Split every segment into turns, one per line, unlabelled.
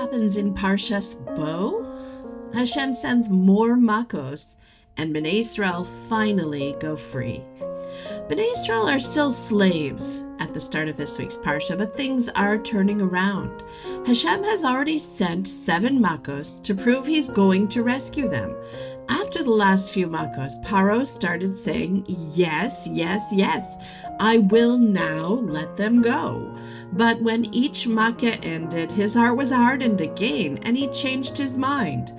happens in Parashas Bo? Hashem sends more makos, and Bnei Israel finally go free. Bnei Israel are still slaves at the start of this week's Parsha, but things are turning around. Hashem has already sent 7 makos to prove he's going to rescue them. After the last few makos, Paro started saying, yes, yes, yes, I will now let them go. But when each makkah ended, his heart was hardened again, and he changed his mind.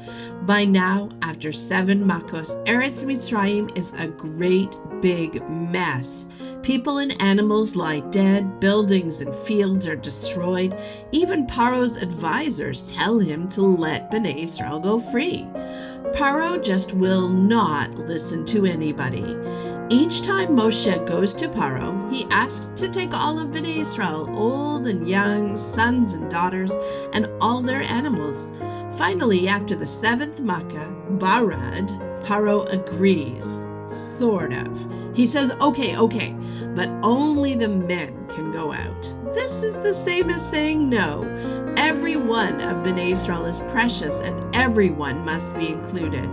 By now, after 7 makos, Eretz Mitzrayim is a great big mess. People and animals lie dead, buildings and fields are destroyed. Even Paro's advisors tell him to let Bnei Israel go free. Paro just will not listen to anybody. Each time Moshe goes to Paro, he asks to take all of Bnei Israel, old and young, sons and daughters, and all their animals. Finally, after the 7th makkah, Barad, Paro agrees. Sort of. He says, okay, but only the men can go out. This is the same as saying no. Every one of Bnei Israel is precious, and everyone must be included.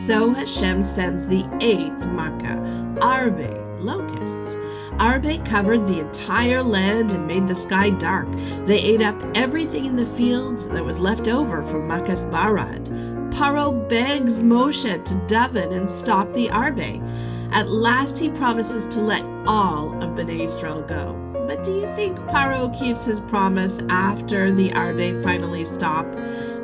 So Hashem sends the 8th makkah, Arbe, locusts. Arbe covered the entire land and made the sky dark. They ate up everything in the fields that was left over from Makkas Barad. Paro begs Moshe to daven and stop the Arbe. At last he promises to let all of Bnei Israel go. But do you think Paro keeps his promise after the Arbe finally stop?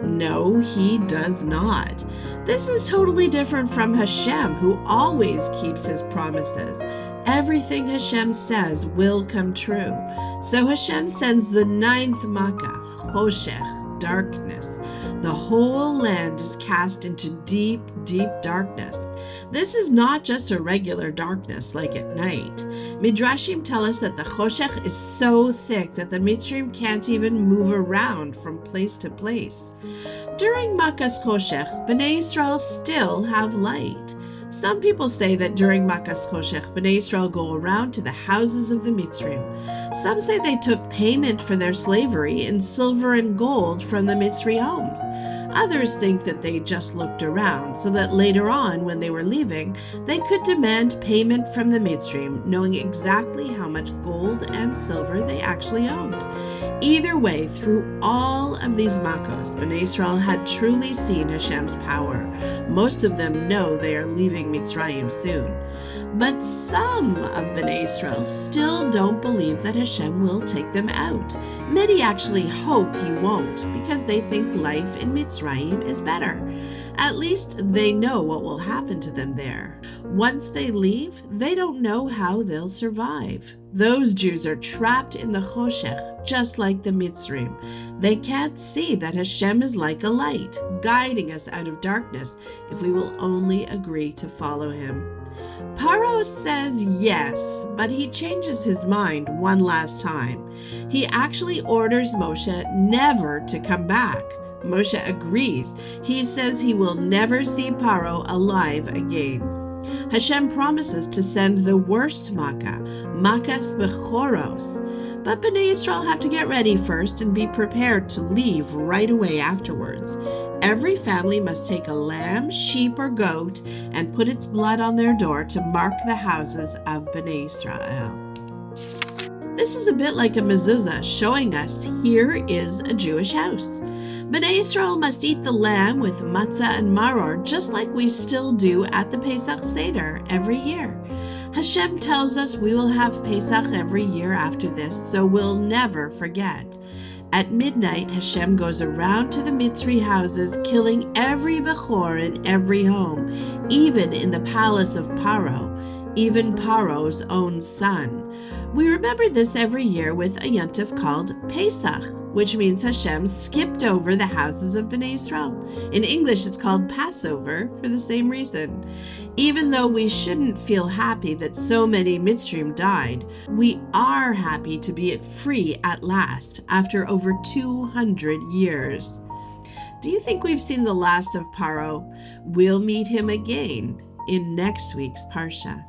No, he does not. This is totally different from Hashem, who always keeps his promises. Everything Hashem says will come true. So Hashem sends the 9th makkah, Choshech, darkness. The whole land is cast into deep, deep darkness. This is not just a regular darkness like at night. Midrashim tell us that the Choshech is so thick that the Mitzrim can't even move around from place to place. During Makkas Choshech, Bnei Israel still have light. Some people say that during Makkas Choshech, Bnei Israel go around to the houses of the Mitzrim. Some say they took payment for their slavery in silver and gold from the Mitzri homes. Others think that they just looked around so that later on, when they were leaving, they could demand payment from the Mitzrim, knowing exactly how much gold and silver they actually owned. Either way, through all of these makos, Bnei Israel had truly seen Hashem's power. Most of them know they are leaving Mitzrayim soon. But some of Bnei Israel still don't believe that Hashem will take them out. Many actually hope he won't, because they think life in Mitzrayim is better. At least they know what will happen to them there. Once they leave, they don't know how they'll survive. Those Jews are trapped in the Choshech, just like the Mitzrim. They can't see that Hashem is like a light, guiding us out of darkness if we will only agree to follow him. Paro says yes, but he changes his mind one last time. He actually orders Moshe never to come back. Moshe agrees. He says he will never see Paro alive again. Hashem promises to send the worst makkah, Makkas Bechoros. But Bnei Israel have to get ready first and be prepared to leave right away afterwards. Every family must take a lamb, sheep, or goat and put its blood on their door to mark the houses of Bnei Israel. This is a bit like a mezuzah, showing us here is a Jewish house. Bnei Israel must eat the lamb with matzah and maror, just like we still do at the Pesach Seder every year. Hashem tells us we will have Pesach every year after this, so we'll never forget. At midnight, Hashem goes around to the Mitzri houses, killing every Bechor in every home, even in the palace of Paro, even Paro's own son. We remember this every year with a yontif called Pesach, which means Hashem skipped over the houses of Bnei Israel. In English, it's called Passover for the same reason. Even though we shouldn't feel happy that so many Mitzrim died, we are happy to be free at last after over 200 years. Do you think we've seen the last of Paro? We'll meet him again in next week's Parsha.